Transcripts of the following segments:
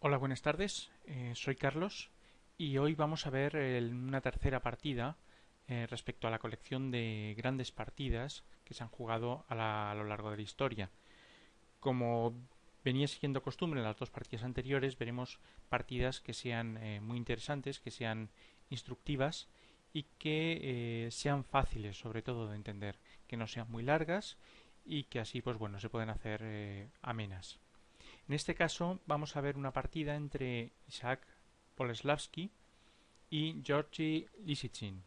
Hola, buenas tardes. Soy Carlos y hoy vamos a ver una tercera partida respecto a la colección de grandes partidas que se han jugado a lo largo de la historia. Como venía siguiendo costumbre en las dos partidas anteriores, veremos partidas que sean muy interesantes, que sean instructivas y que sean fáciles, sobre todo, de entender, que no sean muy largas y que así, pues bueno, se pueden hacer amenas. En este caso vamos a ver una partida entre Isaac Boleslavsky y Georgi Lisichin.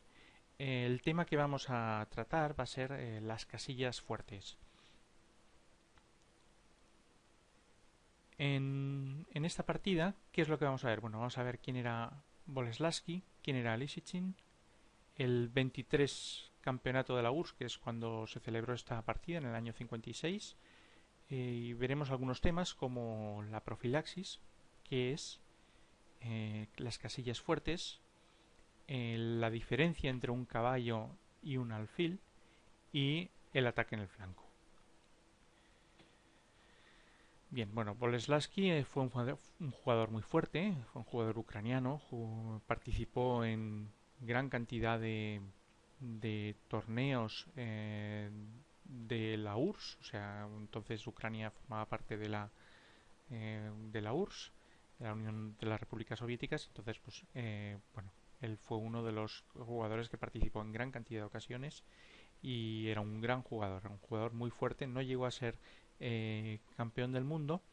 El tema que vamos a tratar va a ser las casillas fuertes. En esta partida, ¿qué es lo que vamos a ver? Bueno, vamos a ver quién era Boleslavsky, quién era Lisichin, el 23 campeonato de la URSS, que es cuando se celebró esta partida en el año 56, y veremos algunos temas como la profilaxis, que es las casillas fuertes, la diferencia entre un caballo y un alfil y el ataque en el flanco. Bien, bueno, Boleslavsky fue un jugador muy fuerte, fue un jugador ucraniano, participó en gran cantidad de torneos de la URSS, o sea, entonces Ucrania formaba parte de la URSS, de la Unión de las Repúblicas Soviéticas, entonces, pues, bueno, él fue uno de los jugadores que participó en gran cantidad de ocasiones y era un gran jugador, era un jugador muy fuerte. No llegó a ser campeón del mundo,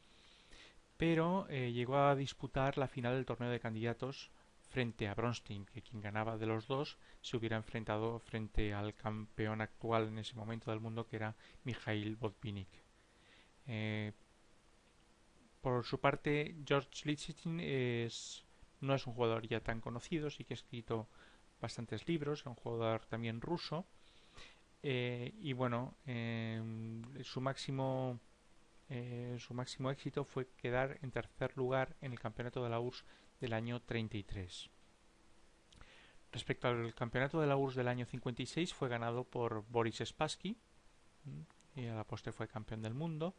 pero llegó a disputar la final del torneo de candidatos frente a Bronstein, que quien ganaba de los dos se hubiera enfrentado frente al campeón actual en ese momento del mundo, que era Mikhail Botvinnik. Eh, por su parte, George Lichtenstein no es un jugador ya tan conocido, sí que ha escrito bastantes libros, es un jugador también ruso. Y bueno, su máximo éxito fue quedar en tercer lugar en el campeonato de la URSS del año 33. Respecto al campeonato de la URSS del año 56, fue ganado por Boris Spassky, y a la postre fue campeón del mundo.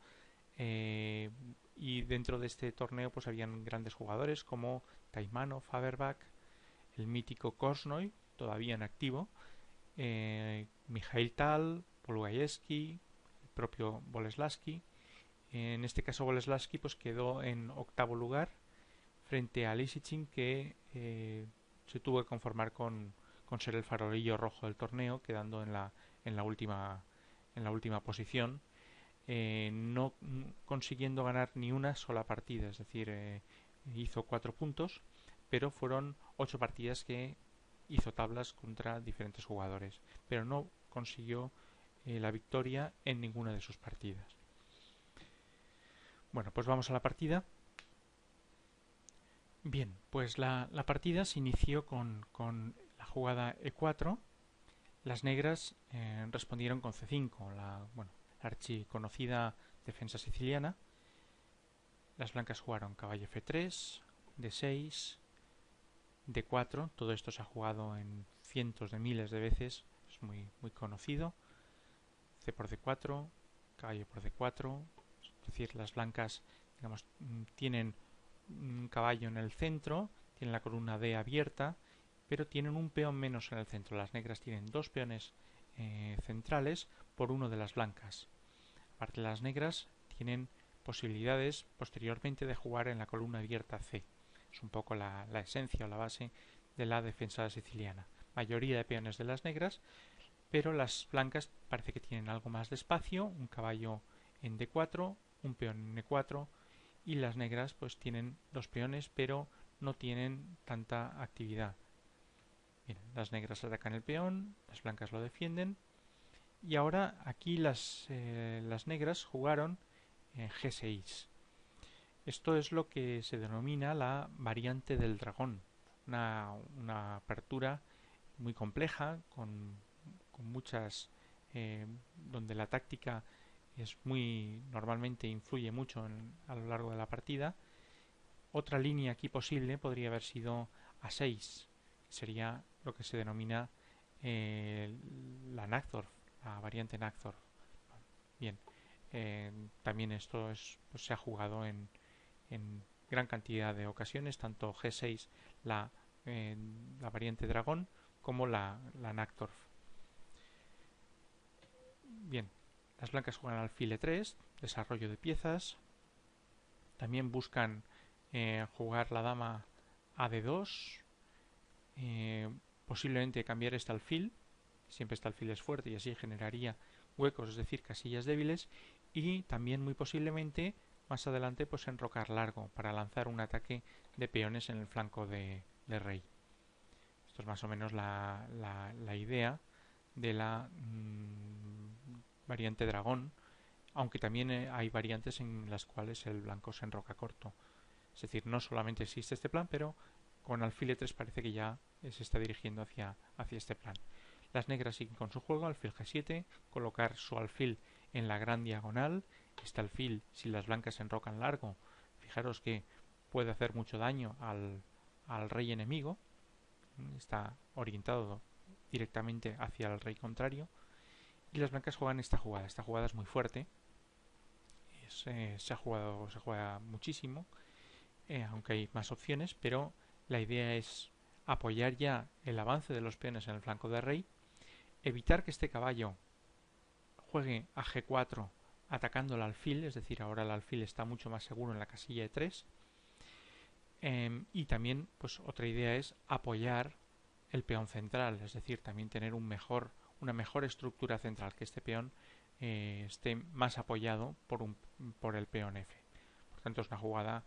Eh, y dentro de este torneo pues habían grandes jugadores como Taimano, Faberbach, el mítico Kornoy, todavía en activo, Mikhail Tal, Polugayevsky, el propio Boleslavsky. En este caso Boleslavsky pues quedó en octavo lugar frente a Lisichin, que se tuvo que conformar con ser el farolillo rojo del torneo, quedando en la en la última posición, no consiguiendo ganar ni una sola partida, es decir, hizo 4 puntos, pero fueron 8 partidas que hizo tablas contra diferentes jugadores, pero no consiguió la victoria en ninguna de sus partidas. Bueno, pues vamos a la partida. Bien, pues la partida se inició con la jugada E4. Las negras respondieron con C5, bueno, la archiconocida defensa siciliana. Las blancas jugaron caballo F3, D6, D4. Todo esto se ha jugado en cientos de miles de veces, es muy conocido. C por D4, caballo por D4. Es decir, las blancas, digamos, tienen un caballo en el centro, tienen la columna D abierta, pero tienen un peón menos en el centro. Las negras tienen dos peones centrales por uno de las blancas. Aparte, las negras tienen posibilidades posteriormente de jugar en la columna abierta C. Es un poco la esencia o la base de la defensa siciliana. Mayoría de peones de las negras, pero las blancas parece que tienen algo más de espacio, un caballo en D4, un peón en E4, y las negras pues tienen dos peones pero no tienen tanta actividad. Bien, las negras atacan el peón, las blancas lo defienden, y ahora aquí las negras jugaron G6. Esto es lo que se denomina la variante del dragón, una apertura muy compleja con muchas donde la táctica es muy normalmente influye mucho a lo largo de la partida. Otra línea aquí posible podría haber sido A6, que sería lo que se denomina la Naxdorf, la variante Naxdorf. Bien, también esto pues, se ha jugado en gran cantidad de ocasiones, tanto G6, la, la variante dragón, como la Nacktorf. Bien, las blancas juegan alfil E3, desarrollo de piezas. También buscan jugar la dama a D2, posiblemente cambiar este alfil, siempre este alfil es fuerte y así generaría huecos, es decir, casillas débiles, y también muy posiblemente más adelante pues enrocar largo para lanzar un ataque de peones en el flanco de rey. Esto es más o menos la idea de la variante dragón, aunque también hay variantes en las cuales el blanco se enroca corto. Es decir, no solamente existe este plan, pero con alfil E3 parece que ya se está dirigiendo hacia este plan. Las negras siguen con su juego, alfil G7, colocar su alfil en la gran diagonal. Este alfil, si las blancas se enrocan largo, fijaros que puede hacer mucho daño al rey enemigo. Está orientado directamente hacia el rey contrario. Y las blancas juegan esta jugada. Esta jugada es muy fuerte. Se juega muchísimo, aunque hay más opciones, pero la idea es apoyar ya el avance de los peones en el flanco de rey, evitar que este caballo juegue a G4 atacando el alfil, es decir, ahora el alfil está mucho más seguro en la casilla de 3, y también pues otra idea es apoyar el peón central, es decir, también tener una mejor estructura central, que este peón esté más apoyado por el peón F. Por tanto, es una jugada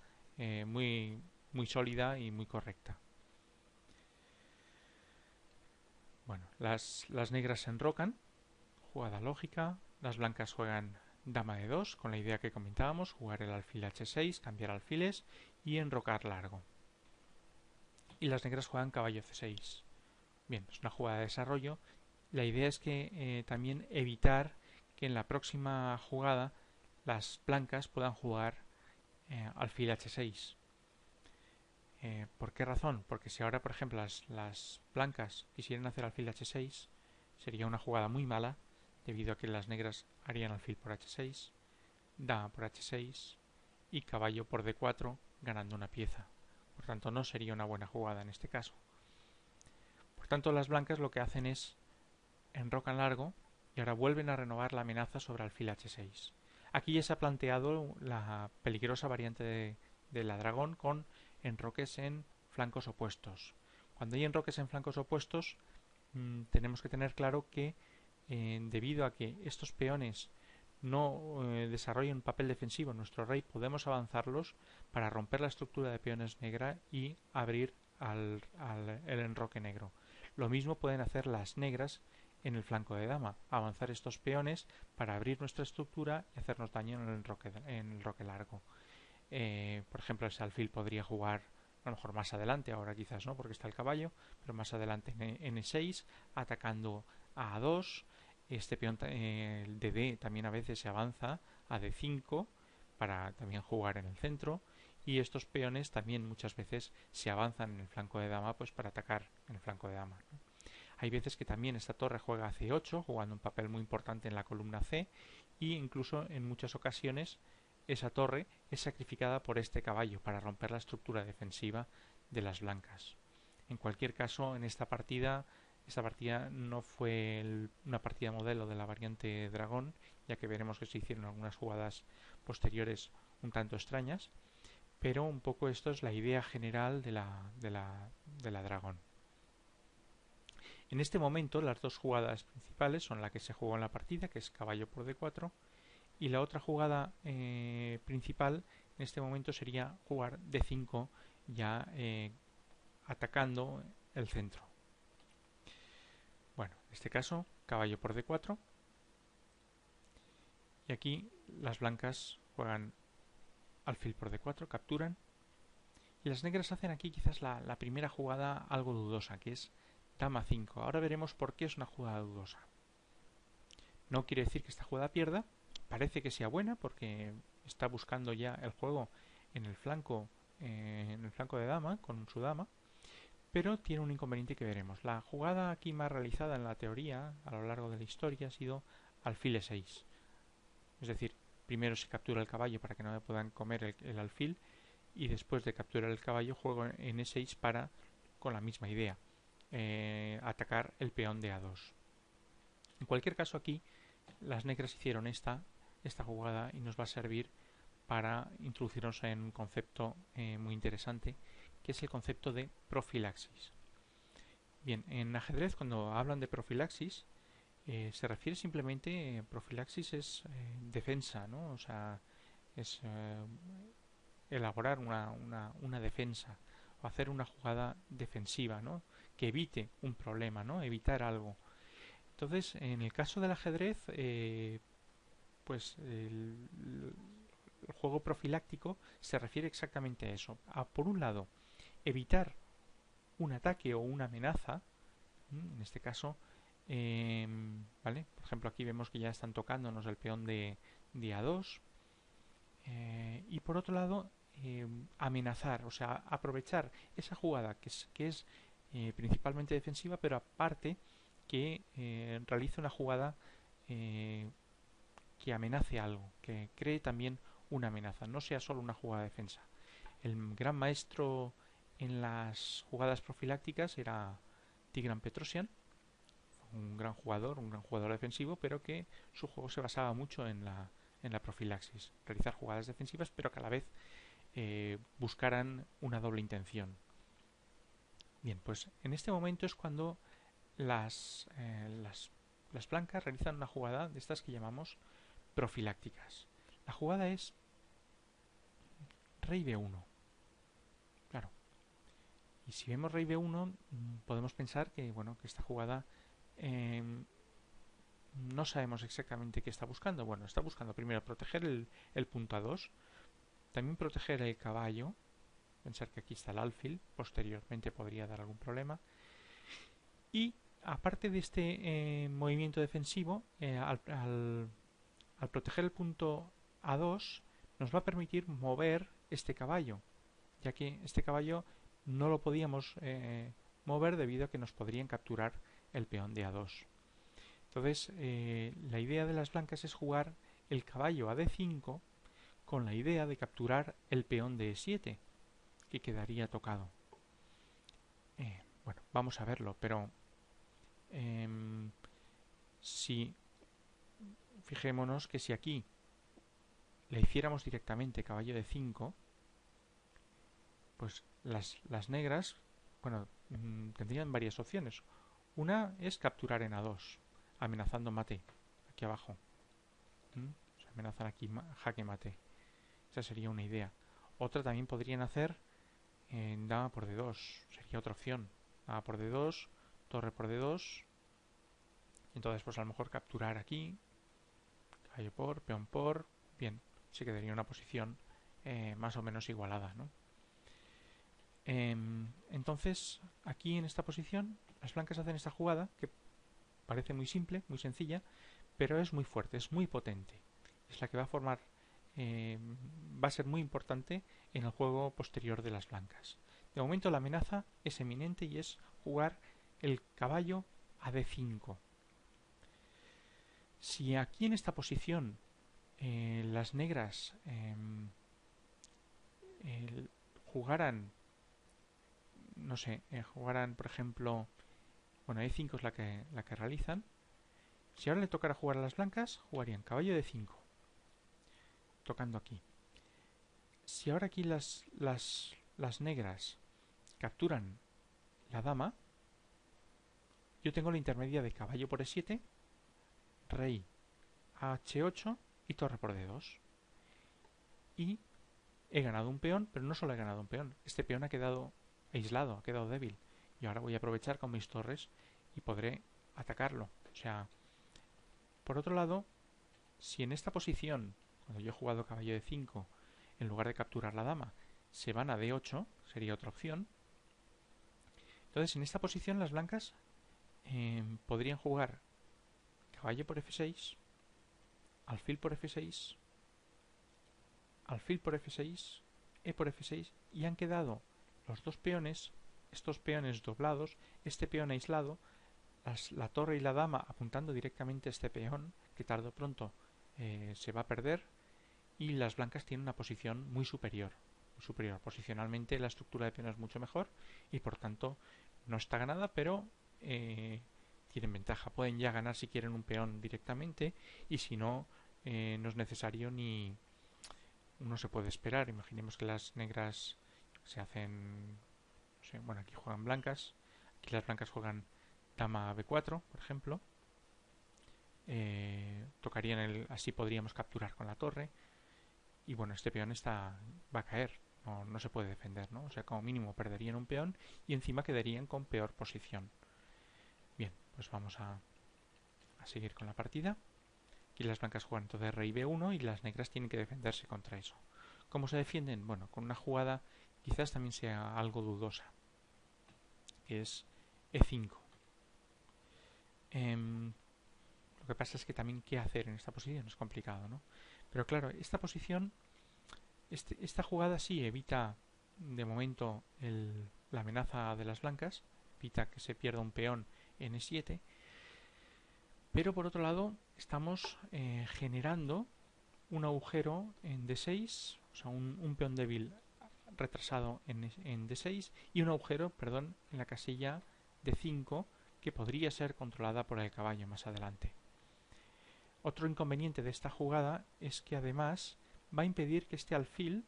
muy sólida y muy correcta. Bueno, las negras se enrocan, jugada lógica. Las blancas juegan dama de 2, con la idea que comentábamos, jugar el alfil H6, cambiar alfiles y enrocar largo. Y las negras juegan caballo C6. Bien, es una jugada de desarrollo. La idea es que también evitar que en la próxima jugada las blancas puedan jugar alfil H6. ¿Por qué razón? Porque si ahora, por ejemplo, las blancas quisieran hacer alfil H6, sería una jugada muy mala, debido a que las negras harían alfil por H6, dama por H6 y caballo por D4, ganando una pieza. Por tanto, no sería una buena jugada en este caso. Por tanto, las blancas lo que hacen es enrocan largo y ahora vuelven a renovar la amenaza sobre alfil H6. Aquí ya se ha planteado la peligrosa variante de la dragón con enroques en flancos opuestos. Cuando hay enroques en flancos opuestos, tenemos que tener claro que debido a que estos peones no desarrollen un papel defensivo en nuestro rey, podemos avanzarlos para romper la estructura de peones negra y abrir el enroque negro. Lo mismo pueden hacer las negras en el flanco de dama, avanzar estos peones para abrir nuestra estructura y hacernos daño en el enroque largo. Por ejemplo, ese alfil podría jugar a lo mejor más adelante, ahora quizás no porque está el caballo, pero más adelante en E6, atacando a A2. Este peón el de D también a veces se avanza a D5 para también jugar en el centro, y estos peones también muchas veces se avanzan en el flanco de dama pues para atacar en el flanco de dama, ¿no? Hay veces que también esta torre juega a C8, jugando un papel muy importante en la columna C, y incluso en muchas ocasiones esa torre es sacrificada por este caballo para romper la estructura defensiva de las blancas. En cualquier caso, en esta partida no fue una partida modelo de la variante dragón, ya que veremos que se hicieron algunas jugadas posteriores un tanto extrañas, pero un poco esto es la idea general de la dragón. En este momento las dos jugadas principales son la que se jugó en la partida, que es caballo por D4, y la otra jugada principal en este momento sería jugar D5, ya atacando el centro. Bueno, en este caso caballo por D4, y aquí las blancas juegan alfil por D4, capturan, y las negras hacen aquí quizás la primera jugada algo dudosa, que es dama 5. Ahora veremos por qué es una jugada dudosa. No quiere decir que esta jugada pierda, parece que sea buena porque está buscando ya el juego en el flanco de dama, con su dama, pero tiene un inconveniente que veremos. La jugada aquí más realizada en la teoría a lo largo de la historia ha sido alfil E6. Es decir, primero se captura el caballo para que no le puedan comer el alfil, y después de capturar el caballo juego en E6 para, con la misma idea, atacar el peón de A2. En cualquier caso, aquí las negras hicieron esta jugada y nos va a servir para introducirnos en un concepto muy interesante, que es el concepto de profilaxis. Bien, en ajedrez cuando hablan de profilaxis se refiere simplemente, profilaxis es defensa, ¿no? O sea, es elaborar una defensa o hacer una jugada defensiva, ¿no? Que evite un problema, ¿no? Evitar algo. Entonces, en el caso del ajedrez, pues el juego profiláctico se refiere exactamente a eso. Por un lado, evitar un ataque o una amenaza, en este caso, ¿vale? Por ejemplo, aquí vemos que ya están tocándonos el peón de A2. Y por otro lado, amenazar, o sea, aprovechar esa jugada que es principalmente defensiva, pero aparte que realice una jugada que amenace algo, que cree también una amenaza, no sea solo una jugada de defensa. El gran maestro en las jugadas profilácticas era Tigran Petrosian, un gran jugador defensivo, pero que su juego se basaba mucho en la profilaxis, realizar jugadas defensivas, pero que a la vez buscaran una doble intención. Bien, pues en este momento es cuando las blancas realizan una jugada de estas que llamamos profilácticas. La jugada es rey B1. Claro. Y si vemos rey B1, podemos pensar que, bueno, que esta jugada no sabemos exactamente qué está buscando. Bueno, está buscando primero proteger el punto A2, también proteger el caballo, pensar que aquí está el alfil, posteriormente podría dar algún problema. Y aparte de este movimiento defensivo, al proteger el punto A2 nos va a permitir mover este caballo, ya que este caballo no lo podíamos mover debido a que nos podrían capturar el peón de A2. Entonces, la idea de las blancas es jugar el caballo a D5 con la idea de capturar el peón de E7, que quedaría tocado. Bueno, vamos a verlo, pero si fijémonos que si aquí le hiciéramos directamente caballo de 5, pues las negras, bueno, tendrían varias opciones. Una es capturar en A2, amenazando mate, aquí abajo. O sea, amenazan aquí jaque mate. Esa sería una idea. Otra también podrían hacer en dama por D2, sería otra opción. Dama por D2, torre por D2. Entonces, pues a lo mejor capturar aquí, caballo por, peón por. Bien, se quedaría una posición más o menos igualada, ¿no? Entonces, aquí en esta posición, las blancas hacen esta jugada que parece muy simple, muy sencilla, pero es muy fuerte, es muy potente. Es la que va a formar, va a ser muy importante en el juego posterior de las blancas. De momento la amenaza es eminente y es jugar el caballo a D5. Si aquí en esta posición las negras jugaran, no sé, jugaran por ejemplo, bueno, E5 es la que realizan. Si ahora le tocara jugar a las blancas, jugarían caballo de 5, tocando aquí. Si ahora aquí las negras capturan la dama, yo tengo la intermedia de caballo por E7, rey a H8 y torre por D2. Y he ganado un peón, pero no solo he ganado un peón, este peón ha quedado aislado, ha quedado débil. Y ahora voy a aprovechar con mis torres y podré atacarlo. O sea, por otro lado, si en esta posición, cuando yo he jugado caballo de 5, en lugar de capturar la dama, se van a D8, sería otra opción. Entonces, en esta posición las blancas podrían jugar caballo por F6, alfil por F6, alfil por F6, E por F6, y han quedado los dos peones, estos peones doblados, este peón aislado, la torre y la dama apuntando directamente a este peón, que tarde o pronto se va a perder, y las blancas tienen una posición muy superior. superior. Posicionalmente la estructura de peón es mucho mejor y por tanto no está ganada, pero tienen ventaja. Pueden ya ganar si quieren un peón directamente y si no, no es necesario ni... Uno se puede esperar. Imaginemos que las negras se hacen... No sé, bueno, aquí juegan blancas. Aquí las blancas juegan dama b4, por ejemplo. Tocarían así podríamos capturar con la torre. Y bueno, este peón va a caer. No se puede defender, ¿no? O sea, como mínimo perderían un peón y encima quedarían con peor posición. Bien, pues vamos a seguir con la partida. Aquí las blancas juegan entonces rey b1 y las negras tienen que defenderse contra eso. ¿Cómo se defienden? Bueno, con una jugada quizás también sea algo dudosa, que es e5. Lo que pasa es que también qué hacer en esta posición es complicado, ¿no? Pero claro, esta posición, esta jugada sí evita de momento la amenaza de las blancas, evita que se pierda un peón en e7, pero por otro lado estamos generando un agujero en d6, o sea, un peón débil retrasado en d6 y un agujero, perdón, en la casilla d5 que podría ser controlada por el caballo más adelante. Otro inconveniente de esta jugada es que además va a impedir que este alfil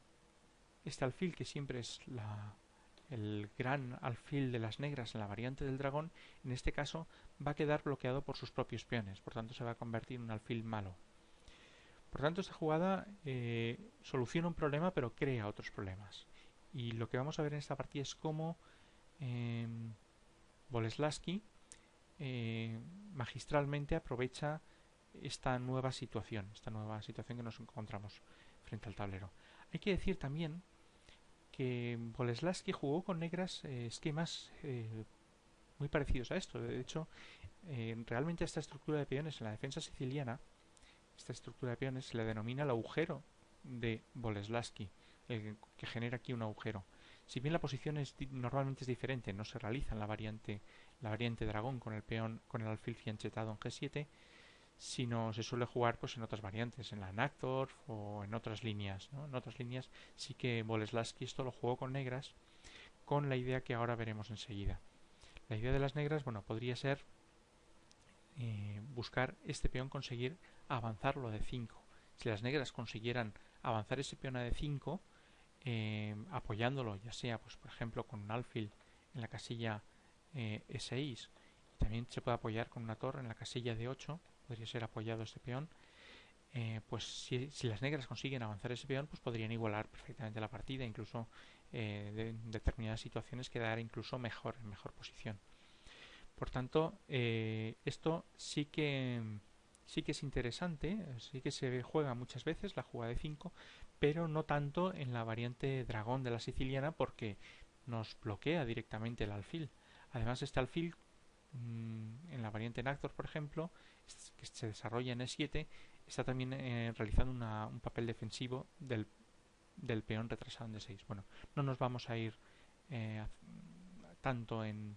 que siempre es el gran alfil de las negras en la variante del dragón, en este caso va a quedar bloqueado por sus propios peones, por tanto se va a convertir en un alfil malo. Por tanto, esta jugada soluciona un problema pero crea otros problemas. Y lo que vamos a ver en esta partida es cómo Boleslavski magistralmente aprovecha esta nueva situación que nos encontramos frente al tablero. Hay que decir también que Boleslavski jugó con negras esquemas muy parecidos a esto. De hecho, realmente a esta estructura de peones en la defensa siciliana, esta estructura de peones se le denomina el agujero de Boleslavski, que genera aquí un agujero. Si bien la posición normalmente es diferente, no se realiza en la variante dragón con el peón, con el alfil fianchetado en G7, sino se suele jugar pues en otras variantes, en la Nackdorf o en otras líneas, ¿no? En otras líneas sí que Boleslavski esto lo jugó con negras, con la idea que ahora veremos enseguida. La idea de las negras, bueno, podría ser buscar este peón, conseguir avanzarlo de 5. Si las negras consiguieran avanzar ese peón a d5, apoyándolo, ya sea, pues por ejemplo, con un alfil en la casilla e6, y también se puede apoyar con una torre en la casilla d8, podría ser apoyado este peón, pues si las negras consiguen avanzar ese peón, pues podrían igualar perfectamente la partida, incluso en determinadas situaciones quedar incluso en mejor posición. Por tanto, esto sí que es interesante, sí que se juega muchas veces la jugada de 5, pero no tanto en la variante dragón de la siciliana porque nos bloquea directamente el alfil. Además, este alfil en la variante Nackdorf, por ejemplo, que se desarrolla en E7, está también realizando un papel defensivo del peón retrasado en D6. Bueno, no nos vamos a ir tanto en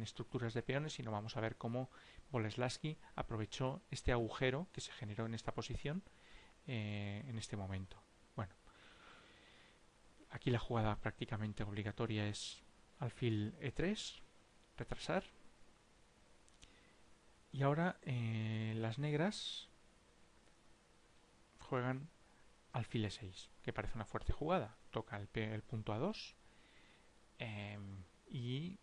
estructuras de peones, sino vamos a ver cómo Boleslavski aprovechó este agujero que se generó en esta posición en este momento. Bueno, aquí la jugada prácticamente obligatoria es alfil E3, retrasar. Y ahora las negras juegan alfil E6, que parece una fuerte jugada. Toca el punto A2 y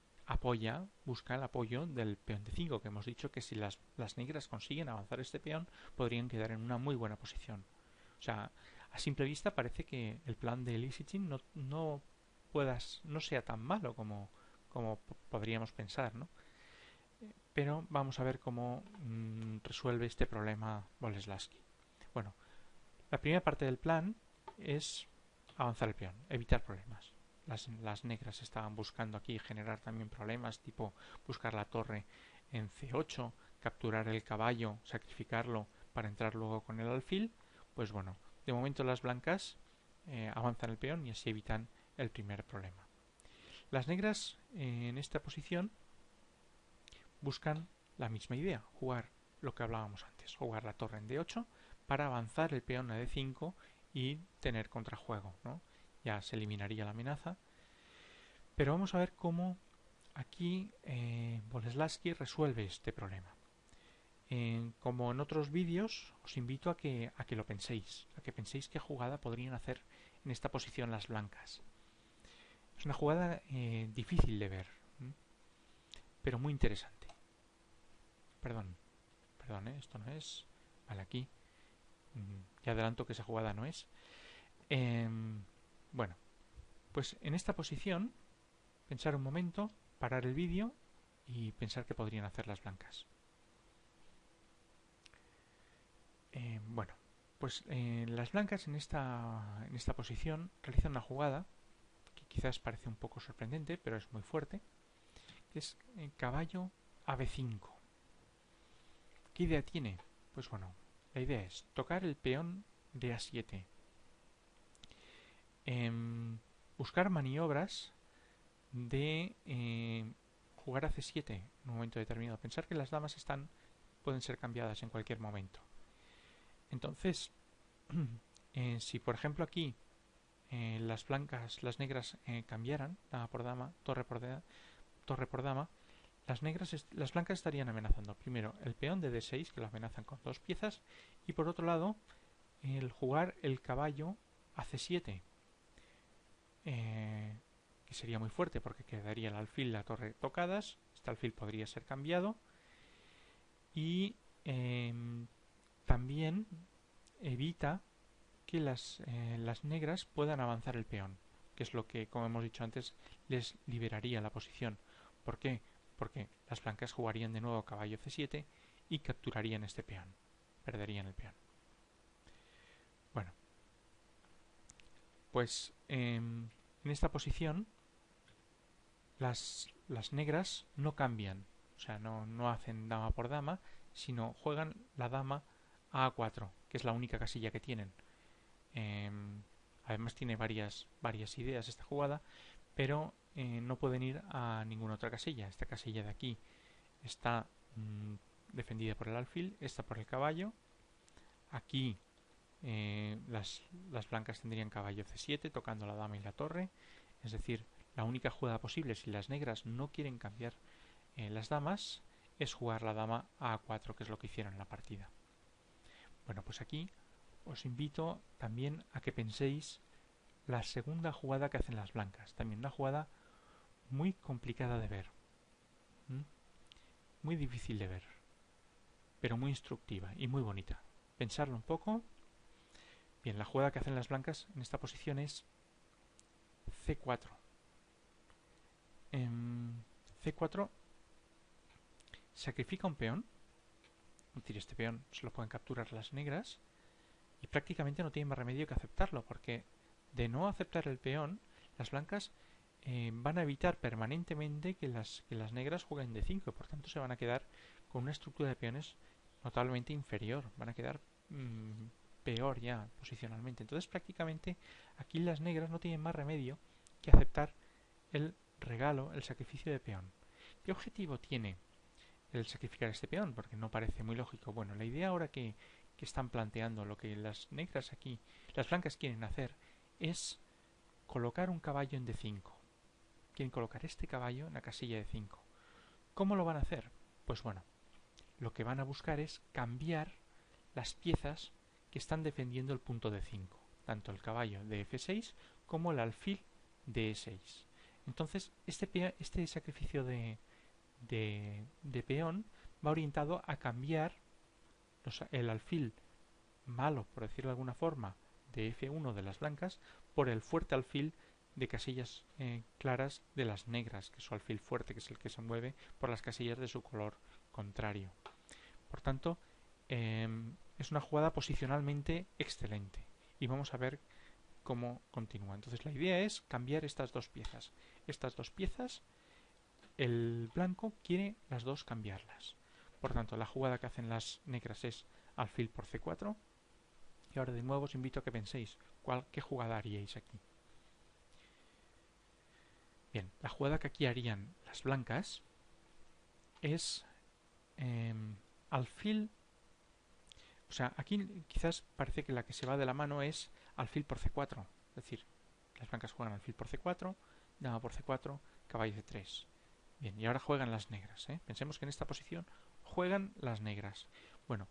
busca el apoyo del peón D5, que hemos dicho que si las negras consiguen avanzar este peón, podrían quedar en una muy buena posición. O sea, a simple vista parece que el plan de Lisichin no sea tan malo como podríamos pensar, ¿no? Pero vamos a ver cómo resuelve este problema Boleslavski. Bueno, la primera parte del plan es avanzar el peón, evitar problemas. Las negras estaban buscando aquí generar también problemas, tipo buscar la torre en C8, capturar el caballo, sacrificarlo para entrar luego con el alfil. Pues bueno, de momento las blancas avanzan el peón y así evitan el primer problema. Las negras en esta posición buscan la misma idea, jugar lo que hablábamos antes, jugar la torre en D8 para avanzar el peón a D5 y tener contrajuego, ¿no? ya se eliminaría la amenaza. Pero vamos a ver cómo aquí Boleslavski resuelve este problema. Como en otros vídeos, os invito a que lo penséis, a que penséis qué jugada podrían hacer en esta posición las blancas. Es una jugada difícil de ver, pero muy interesante. Perdón, esto no es. Vale, aquí. Ya adelanto que esa jugada no es. Bueno, pues en esta posición, pensar un momento, parar el vídeo y pensar qué podrían hacer las blancas. Bueno, pues las blancas en esta posición realizan una jugada que quizás parece un poco sorprendente, pero es muy fuerte, que es caballo a b5. ¿Qué idea tiene? Pues bueno, la idea es tocar el peón de a7, buscar maniobras de jugar a c7 en un momento determinado. Pensar que las damas pueden ser cambiadas en cualquier momento. Entonces, si por ejemplo aquí las negras cambiaran dama por dama, torre por dama, las blancas estarían amenazando primero el peón de d6, que lo amenazan con 2 piezas, y por otro lado el jugar el caballo a c7, que sería muy fuerte porque quedaría el alfil y la torre tocadas. Este alfil podría ser cambiado y también evita que las negras puedan avanzar el peón, que es lo que, como hemos dicho antes, les liberaría la posición. ¿Por qué? Porque las blancas jugarían de nuevo caballo c7 y capturarían este peón, perderían el peón. Bueno, pues en esta posición las negras no cambian, o sea, no hacen dama por dama, sino juegan la dama a a4, que es la única casilla que tienen. Además tiene varias ideas esta jugada, pero no pueden ir a ninguna otra casilla. Esta casilla de aquí está defendida por el alfil, esta por el caballo. Aquí las blancas tendrían caballo c7 tocando la dama y la torre, es decir, la única jugada posible si las negras no quieren cambiar las damas es jugar la dama a a4, que es lo que hicieron en la partida. Bueno, pues aquí os invito también a que penséis la segunda jugada que hacen las blancas. También una jugada muy complicada de ver. Muy difícil de ver. Pero muy instructiva y muy bonita. Pensarlo un poco. Bien, la jugada que hacen las blancas en esta posición es c4. c4 sacrifica un peón. Es decir, este peón se lo pueden capturar las negras. Y prácticamente no tienen más remedio que aceptarlo, porque de no aceptar el peón, las blancas van a evitar permanentemente que las negras jueguen de 5, por tanto se van a quedar con una estructura de peones notablemente inferior, van a quedar peor ya posicionalmente. Entonces prácticamente aquí las negras no tienen más remedio que aceptar el regalo, el sacrificio de peón. ¿Qué objetivo tiene el sacrificar este peón? Porque no parece muy lógico. Bueno, la idea ahora que están planteando, lo que las negras aquí, las blancas quieren hacer, es colocar un caballo en d5. Quieren colocar este caballo en la casilla de 5. ¿Cómo lo van a hacer? Pues bueno, lo que van a buscar es cambiar las piezas que están defendiendo el punto de 5, tanto el caballo de f6 como el alfil de e6. Entonces, este sacrificio de peón va orientado a cambiar el alfil malo, por decirlo de alguna forma, de f1 de las blancas por el fuerte alfil de casillas claras de las negras, que es su alfil fuerte, que es el que se mueve por las casillas de su color contrario. Por tanto, es una jugada posicionalmente excelente y vamos a ver cómo continúa. Entonces la idea es cambiar estas dos piezas. Estas dos piezas, el blanco quiere las dos cambiarlas. Por tanto, la jugada que hacen las negras es alfil por c4. Y ahora de nuevo os invito a que penséis qué jugada haríais aquí. Bien, la jugada que aquí harían las blancas es alfil. O sea, aquí quizás parece que la que se va de la mano es alfil por c4. Es decir, Las blancas juegan alfil por C4, dama por C4, caballo C3. Bien, y ahora juegan las negras. Pensemos que en esta posición juegan las negras. Bueno,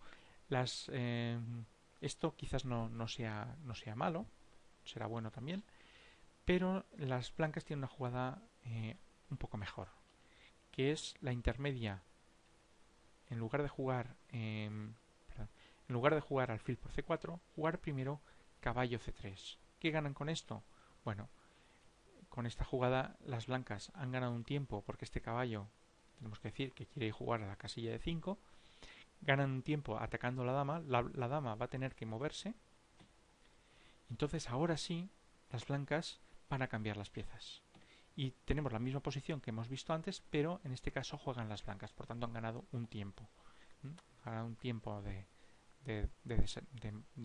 esto quizás no sea malo, será bueno también, pero las blancas tienen una jugada un poco mejor, que es la intermedia. En lugar de jugar alfil por C4, jugar primero caballo C3. ¿Qué ganan con esto? Bueno, con esta jugada las blancas han ganado un tiempo porque este caballo, tenemos que decir que quiere jugar a la casilla de 5, ganan un tiempo atacando la dama, la dama va a tener que moverse, entonces ahora sí las blancas van a cambiar las piezas. Y tenemos la misma posición que hemos visto antes, pero en este caso juegan las blancas, por tanto han ganado un tiempo. Han ganado un tiempo de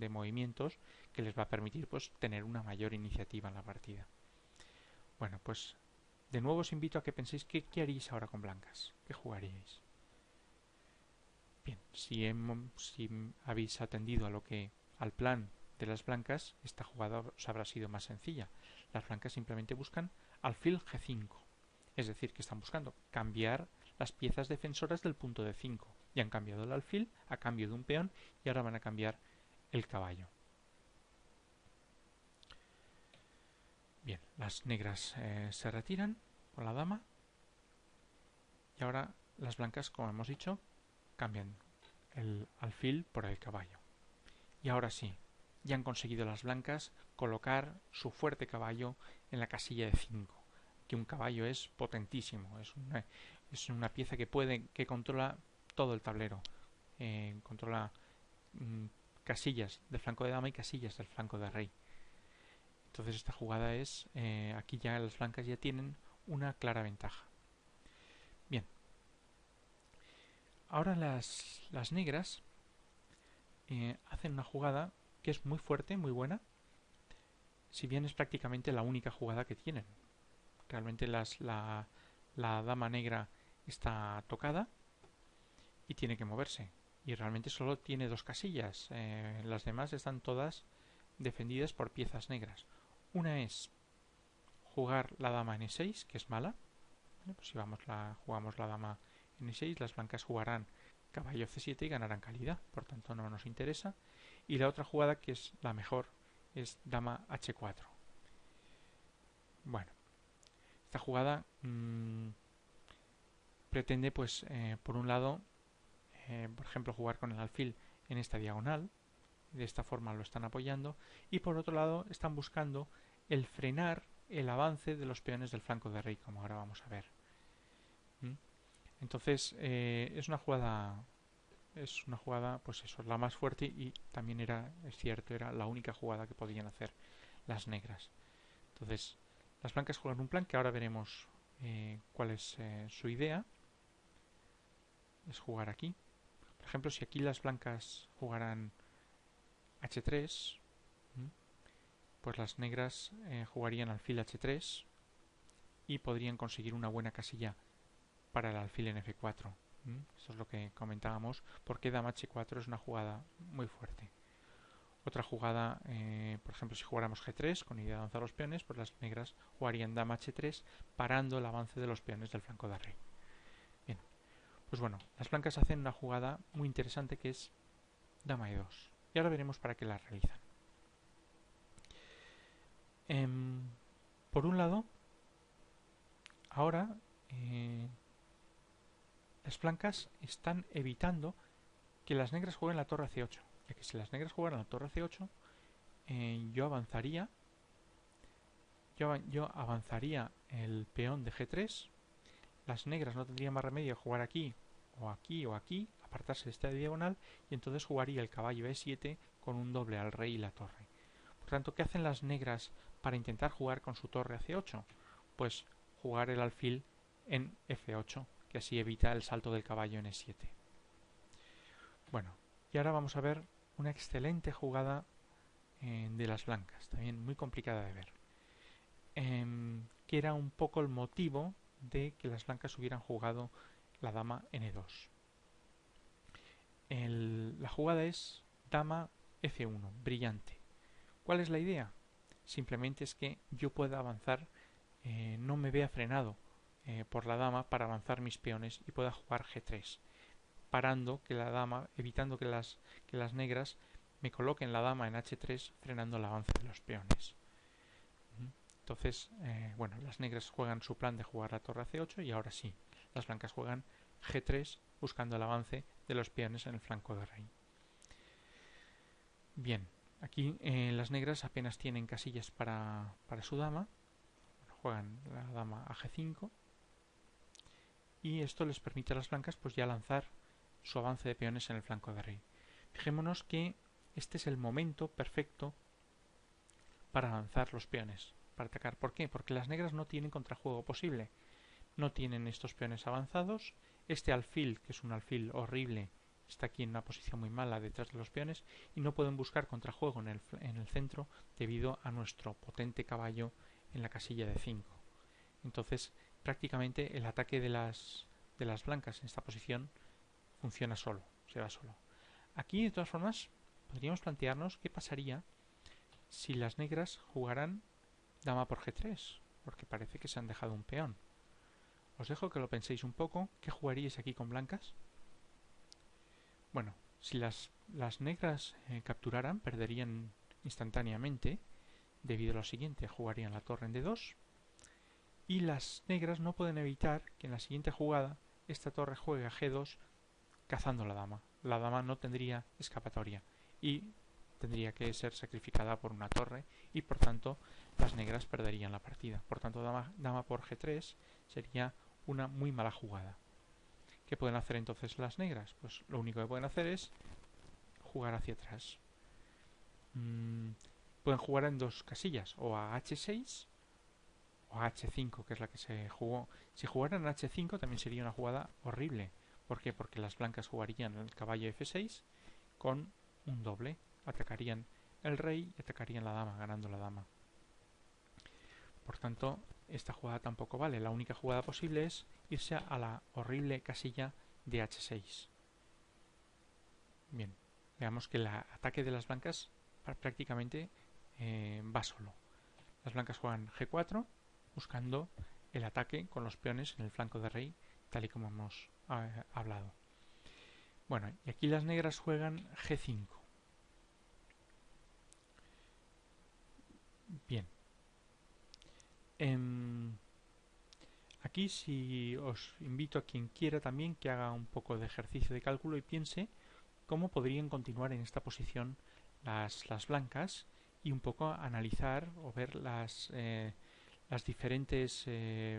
movimientos que les va a permitir pues tener una mayor iniciativa en la partida. Bueno, pues de nuevo os invito a que penséis qué haríais ahora con blancas, qué jugaríais. Bien, si habéis atendido al plan de las blancas, esta jugada os habrá sido más sencilla. Las blancas simplemente buscan alfil G5, es decir, que están buscando cambiar las piezas defensoras del punto de 5. Ya han cambiado el alfil a cambio de un peón y ahora van a cambiar el caballo. Bien, las negras se retiran con la dama y ahora las blancas, como hemos dicho, cambian el alfil por el caballo. Y ahora sí, ya han conseguido las blancas colocar su fuerte caballo en la casilla de 5, que un caballo es potentísimo, es una pieza que controla todo el tablero, controla casillas del flanco de dama y casillas del flanco de rey. Entonces esta jugada es, aquí ya las blancas ya tienen una clara ventaja. Bien, ahora las negras hacen una jugada que es muy fuerte, muy buena, si bien es prácticamente la única jugada que tienen. Realmente la dama negra está tocada y tiene que moverse. Y realmente solo tiene dos casillas. Las demás están todas defendidas por piezas negras. Una es jugar la dama en E6, que es mala. Pues si jugamos la dama en E6, las blancas jugarán caballo C7 y ganarán calidad. Por tanto, no nos interesa. Y la otra jugada, que es la mejor, es dama H4. Bueno, esta jugada pretende, pues, por un lado, por ejemplo, jugar con el alfil en esta diagonal. De esta forma lo están apoyando. Y por otro lado, están buscando el frenar el avance de los peones del flanco de rey, como ahora vamos a ver. Entonces, es una jugada, pues eso, la más fuerte y también es cierto, era la única jugada que podían hacer las negras. Entonces, las blancas juegan un plan que ahora veremos cuál es su idea. Es jugar aquí. Por ejemplo, si aquí las blancas jugaran H3, pues las negras jugarían alfil H3 y podrían conseguir una buena casilla para el alfil en F4. Eso es lo que comentábamos, porque dama H4 es una jugada muy fuerte. Otra jugada, por ejemplo, si jugáramos G3 con idea de avanzar los peones, pues las negras jugarían dama H3 parando el avance de los peones del flanco de rey. Bien, pues bueno, las blancas hacen una jugada muy interesante que es dama E2. Y ahora veremos para qué la realizan. Por un lado, ahora las blancas están evitando que las negras jueguen la torre C8, ya que si las negras jugaran la torre C8, yo avanzaría el peón de G3, las negras no tendrían más remedio que jugar aquí o aquí o aquí, apartarse de esta diagonal, y entonces jugaría el caballo E7 con un doble al rey y la torre. Por tanto, ¿qué hacen las negras para intentar jugar con su torre a C8? Pues jugar el alfil en F8, que así evita el salto del caballo en E7. Bueno, y ahora vamos a ver una excelente jugada de las blancas, también muy complicada de ver, que era un poco el motivo de que las blancas hubieran jugado la dama en E2. La jugada es dama F1, brillante. ¿Cuál es la idea? simplemente es que yo pueda avanzar, no me vea frenado por la dama para avanzar mis peones y pueda jugar G3, parando que la dama, evitando que las negras me coloquen la dama en H3, frenando el avance de los peones. Entonces, bueno, las negras juegan su plan de jugar la torre a C8 y ahora sí, las blancas juegan G3 buscando el avance de los peones en el flanco de rey. Bien, aquí las negras apenas tienen casillas para su dama. Bueno, juegan la dama a G5 y esto les permite a las blancas pues ya lanzar su avance de peones en el flanco de rey. Fijémonos que este es el momento perfecto para lanzar los peones, para atacar. ¿Por qué? Porque las negras no tienen contrajuego posible. No tienen estos peones avanzados. Este alfil, que es un alfil horrible, está aquí en una posición muy mala detrás de los peones y no pueden buscar contrajuego en el centro debido a nuestro potente caballo en la casilla de 5. Entonces, prácticamente el ataque de las blancas en esta posición funciona solo, se va solo. Aquí, de todas formas, podríamos plantearnos qué pasaría si las negras jugaran dama por G3, porque parece que se han dejado un peón. Os dejo que lo penséis un poco. ¿Qué jugaríais aquí con blancas? Bueno, si las negras capturaran, perderían instantáneamente, debido a lo siguiente: jugarían la torre en D2, y las negras no pueden evitar que en la siguiente jugada esta torre juegue a G2 cazando la dama. La dama no tendría escapatoria y tendría que ser sacrificada por una torre y por tanto las negras perderían la partida. Por tanto, dama por G3 sería una muy mala jugada. ¿Qué pueden hacer entonces las negras? Pues lo único que pueden hacer es jugar hacia atrás. Pueden jugar en dos casillas, o a H6 o a H5, que es la que se jugó. Si jugaran a H5 también sería una jugada horrible. ¿Por qué? Porque las blancas jugarían el caballo F6 con un doble. Atacarían el rey y atacarían la dama, ganando la dama. Por tanto, esta jugada tampoco vale. La única jugada posible es irse a la horrible casilla de H6. Bien, veamos que el ataque de las blancas prácticamente va solo. Las blancas juegan G4 buscando el ataque con los peones en el flanco de rey, tal y como hemos hablado. Bueno, y aquí las negras juegan G5. Bien. Aquí si os invito a quien quiera también que haga un poco de ejercicio de cálculo y piense cómo podrían continuar en esta posición las blancas y un poco analizar o ver las diferentes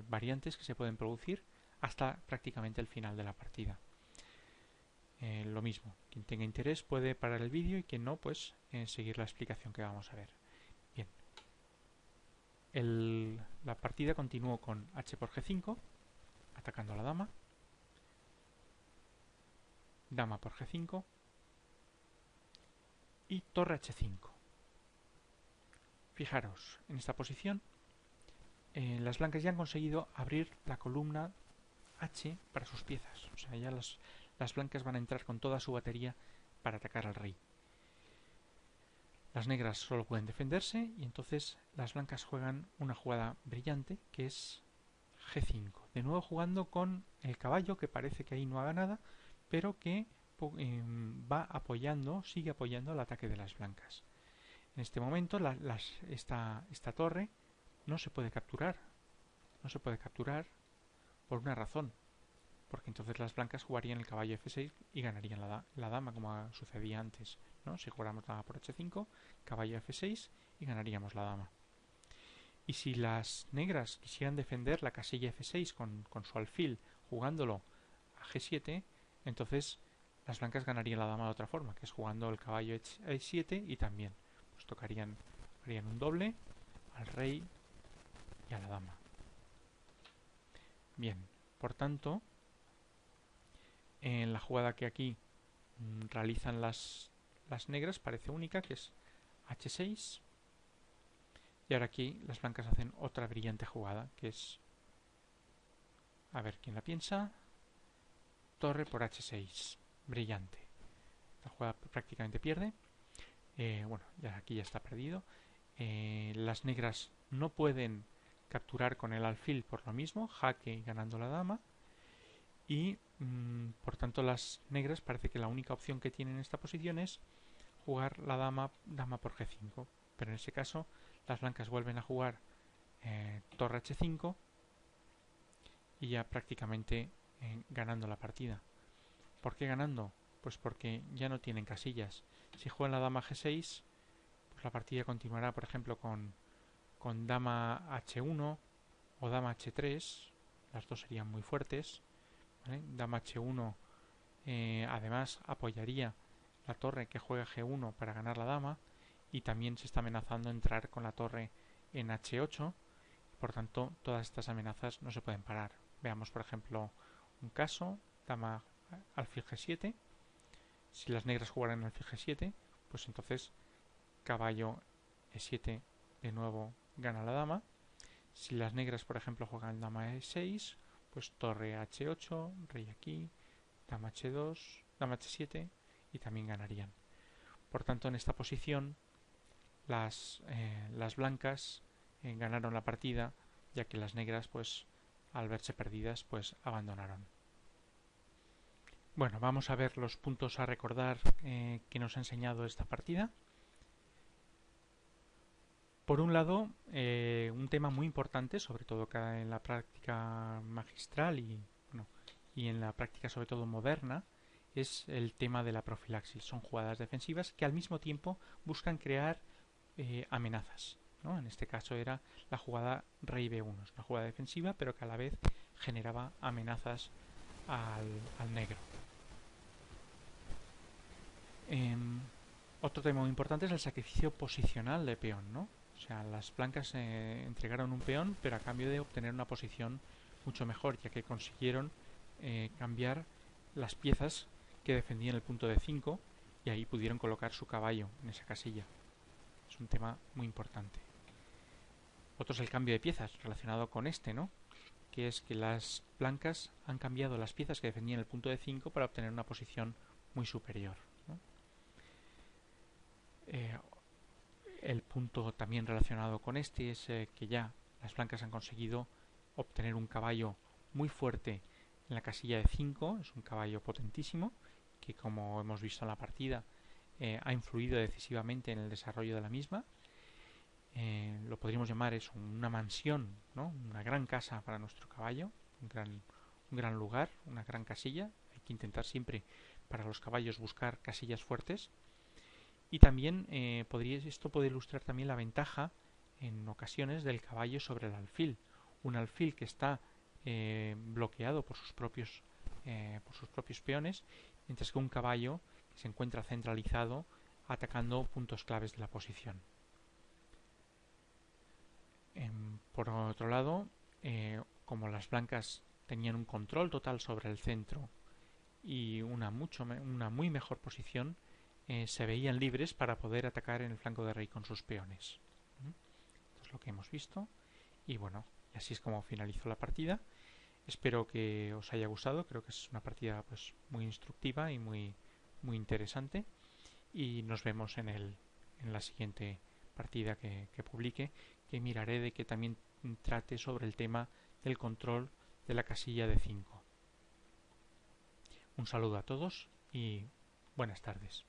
variantes que se pueden producir hasta prácticamente el final de la partida. Lo mismo, quien tenga interés puede parar el vídeo y quien no, pues seguir la explicación que vamos a ver. Bien. La partida continuó con H por G5, atacando a la dama, dama por G5 y torre H5. Fijaros, en esta posición las blancas ya han conseguido abrir la columna H para sus piezas. O sea, ya las blancas van a entrar con toda su batería para atacar al rey. Las negras solo pueden defenderse y entonces las blancas juegan una jugada brillante que es G5. De nuevo jugando con el caballo, que parece que ahí no haga nada, pero que va apoyando, sigue apoyando el ataque de las blancas. En este momento esta torre no se puede capturar. No se puede capturar por una razón. Porque entonces las blancas jugarían el caballo F6 y ganarían la dama, como sucedía antes, ¿no? Si jugáramos dama por H5, caballo F6 y ganaríamos la dama. Y si las negras quisieran defender la casilla F6 con su alfil jugándolo a G7, entonces las blancas ganarían la dama de otra forma, que es jugando el caballo E7 y también pues harían un doble al rey y a la dama. Bien, por tanto, en la jugada que aquí realizan las negras parece única, que es H6. Y ahora aquí las blancas hacen otra brillante jugada, que es, a ver quién la piensa, torre por H6. Brillante. La jugada prácticamente pierde. Bueno, ya aquí ya está perdido. las negras no pueden capturar con el alfil por lo mismo, jaque ganando la dama, y por tanto las negras parece que la única opción que tienen en esta posición es jugar la dama por G5, pero en ese caso las blancas vuelven a jugar torre H5 y ya prácticamente ganando la partida. ¿Por qué ganando? Pues porque ya no tienen casillas. Si juegan la dama G6, pues la partida continuará, por ejemplo, con dama H1 o dama H3. Las dos serían muy fuertes, ¿vale? Dama H1 además apoyaría la torre que juega G1 para ganar la dama, y también se está amenazando entrar con la torre en H8. Por tanto, todas estas amenazas no se pueden parar. Veamos, por ejemplo, un caso: dama alfil G7. Si las negras jugaran alfil G7, pues entonces caballo E7 de nuevo gana la dama. Si las negras, por ejemplo, juegan dama E6, pues torre H8, rey aquí, dama H2, dama H7 y también ganarían. Por tanto, en esta posición las blancas ganaron la partida, ya que las negras, pues al verse perdidas, pues abandonaron. Bueno, vamos a ver los puntos a recordar que nos ha enseñado esta partida. Por un lado, un tema muy importante, sobre todo en la práctica magistral y en la práctica sobre todo moderna, es el tema de la profilaxis. Son jugadas defensivas que al mismo tiempo buscan crear amenazas, ¿no? En este caso era la jugada rey B1, es una jugada defensiva pero que a la vez generaba amenazas al negro. Otro tema muy importante es el sacrificio posicional de peón, ¿no? O sea, las blancas entregaron un peón, pero a cambio de obtener una posición mucho mejor, ya que consiguieron cambiar las piezas que defendían el punto de 5 y ahí pudieron colocar su caballo en esa casilla. Es un tema muy importante. Otro es el cambio de piezas relacionado con este, ¿no? Que es que las blancas han cambiado las piezas que defendían el punto de 5 para obtener una posición muy superior, ¿no? El punto también relacionado con este es que ya las blancas han conseguido obtener un caballo muy fuerte en la casilla de 5, es un caballo potentísimo que, como hemos visto en la partida, ha influido decisivamente en el desarrollo de la misma. Lo podríamos llamar eso, una mansión, ¿no? Una gran casa para nuestro caballo, un gran lugar, una gran casilla. Hay que intentar siempre para los caballos buscar casillas fuertes. Y también esto puede ilustrar también la ventaja en ocasiones del caballo sobre el alfil. Un alfil que está bloqueado por sus propios peones, mientras que un caballo que se encuentra centralizado atacando puntos claves de la posición. Por otro lado, como las blancas tenían un control total sobre el centro y una muy mejor posición, se veían libres para poder atacar en el flanco de rey con sus peones. Esto es lo que hemos visto. Y bueno, así es como finalizó la partida. Espero que os haya gustado. Creo que es una partida pues muy instructiva y muy interesante. Y nos vemos en la siguiente partida que publique, que miraré de que también trate sobre el tema del control de la casilla de 5. Un saludo a todos y buenas tardes.